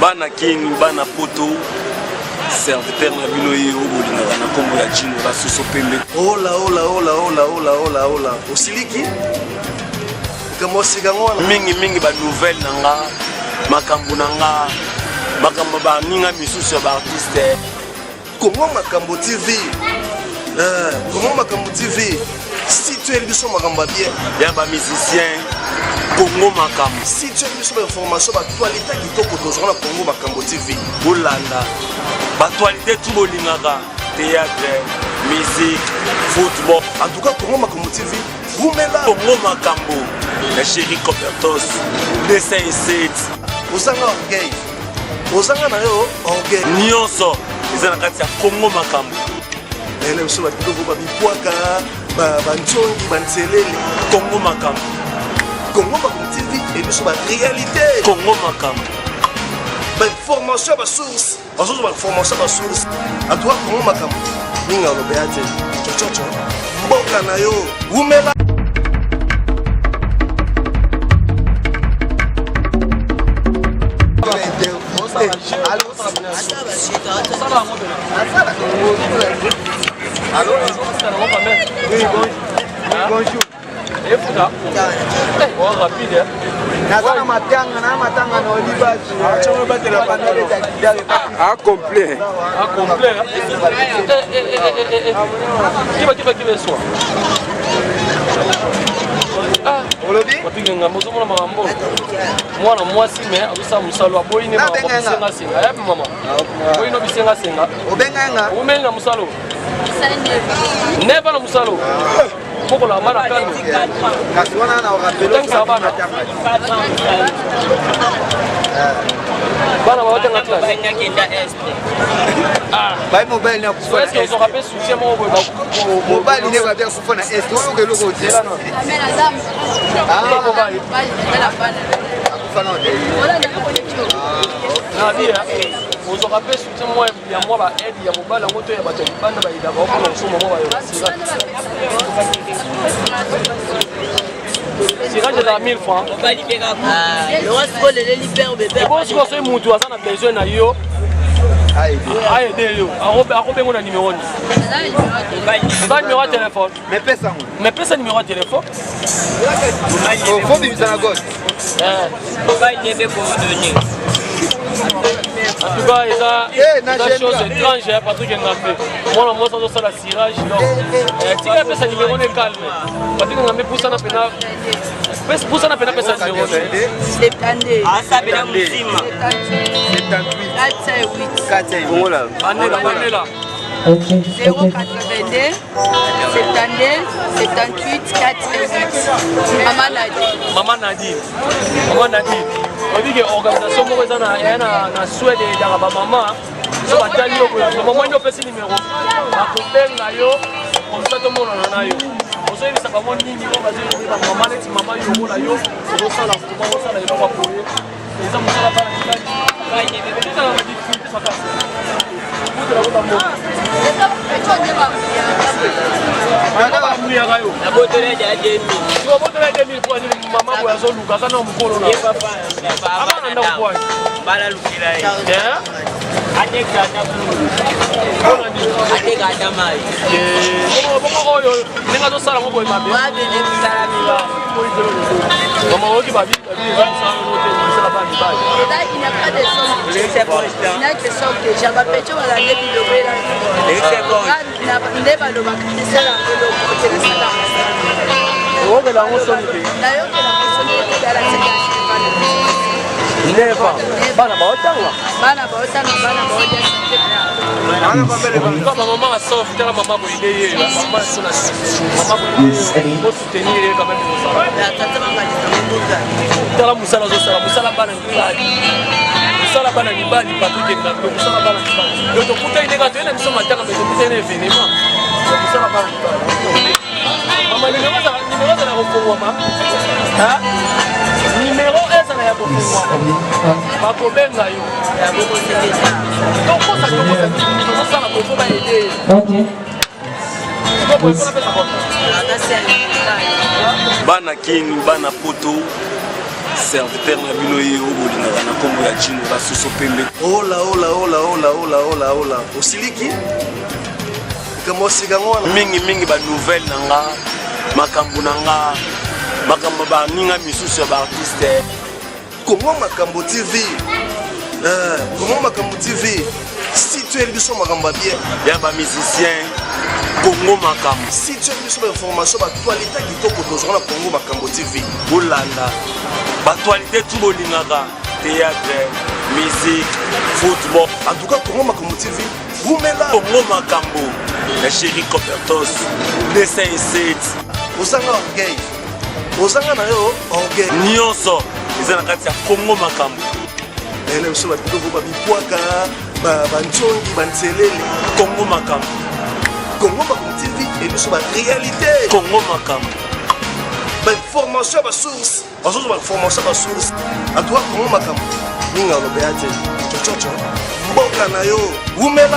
bana kini bana poto serviteur na bino ye obolingaka na kombo ya jino basuso pembe ola osiliki kamosika ngwana mingi ba nouvelle nanga makambo nanga makambo ba ninga misusu ba artiste Comment Makambo TV comment Makambo TV si tu es biso Makambo bien ya ba musicien Congo Makambo si tu es biso information actualité kitoko tozona Congo Makambo TV bolanda ba actualité tout bolingaka théâtre musique football en tout cas Congo Makambo TV vous mettez là Congo Makambo la chérie Copertos dessin et set osanga orgueil osanga na yo orgueil nyonso ezana kati ya Congo Makambo ele biso batoko ba bikwaka ba ntongi ba nselele Congo Makambo Congo Makambo TV et biso ba réalité Congo Makambo ba information ba source ba formation ba source à toi Congo Makambo ninga lo beate chochocho mboka na yo umela Allô, oui, bonjour. Et Fouda? Oh, rapide. complet. Complet. Qui va le soir? Mwana mwasi me alusa musalo aboyine ma bisenga singa ya mama boyino bisenga singa obenga musalo neba na musalo poko la mara kanu kasi wana na wakapelo sabana bana bawote na classe ngenda est bai mobile na kufa est-ce que vous rappelez soutien mo mobile ne va bien kufa na est wo ke loko tela no mobile na dia vous rappelez soutien moi ya moi ba aide ya mobile ngo to ya bato banda ba ida ba ko so mo ba yo Sirage de 1000 francs. Le reste pour les libères bébé. Et bon, si vous avez besoin de yo, aidez-le. Arrobez-moi le numéro. Vous avez numéro de téléphone. Mais pas numéro de téléphone. Il faut vivre à gauche. En tout cas, il y a des choses étranges, Patrick Ngambé. Moi, je suis dans la cirage. Si vous avez un numéro de calme, Patrick Ngambé pousse un appel. Pousse un appel à personne. 72. Ah, ça veut dire 78. 408. Voilà. Année là. 082 72 78 48. Maman Nadine. On dit que l'organisation na Suède ya ba maman so batali yo ko maman yo pesi numéro ba kobenga yo on sa to mona na yo on so ibisa ba mon nini yo ba zo ba maman leti maman yo la yo so sala ko ba sala yo ba ko yo eza musala ba na ba ni bebe eza na difficulté makasi kuto la ko ba mo eza pecho ne ba la botele ya 2000 so botele ya 2000 pour ni maman ko yazo luka kana mukolo na papa abana ndo kwa bala lukila ya ateka mai bomo oyo ninga to sala moko mabe wa de ne sala mila mama woki babi sala no te sala ba mi ba là il n'y a pas de son il n'a que son que j'avais pecho wala ne bi do bela na ne ba lo ba sala lo ko te sala o de la moso ni la yo que la moso ni de la Never. Bana baotanga. Bana baotanga. Kama mama soft tena mama boideye mama sona mama boideye pour soutenir quand même ça. Tata mangaliza mbuga. Tala musala zo sala musala bana ngibali. Musala bana ngibali Patrick Ngambé musala bana ngibali. Yo to kuta inega to ena misoma tanga mais to kuta ena événement. Musala bana ngibali. Mama numéro za na kofungwa ma. Ha? Numéro eza na ya kofungwa. Bakobenga yo. Ya boko sekeza. Donc ça na ko ba aider. OK. Bana kini bana poto serviteur na bino ye obolingaka na nkombo ya Jino Basuso Pembe. Ola osiliki likambo osika ngwana mingi banouvelle na nga makambo na nga makambo baninga misusu ya baartiste. Kongo Makambo TV Kongo Makambo TV si tu es biso makambo bien ya bamusicien Kongo Makambo. Si tu es biso information batualité kitoko tozala na Kongo Makambo TV bolanda batualité tu bolingaka théâtre musique football en tout cas Kongo Makambo TV vumela Kongo Makambo la chérie Copertos dessin et set ozanga orgueil ozanga na yo orgueil nyonso eza na kati ya Kongo Makambo. ene biso batoko babipwaka bantsongi bantselele Kongo Makambo. Kongo Makambo TV et biso ba réalité Kongo Makambo. Formation à source. Formation à source. À toi, Kongo Makambo. Ninga lo beate. Chochocho. Mboka na yo. Umela.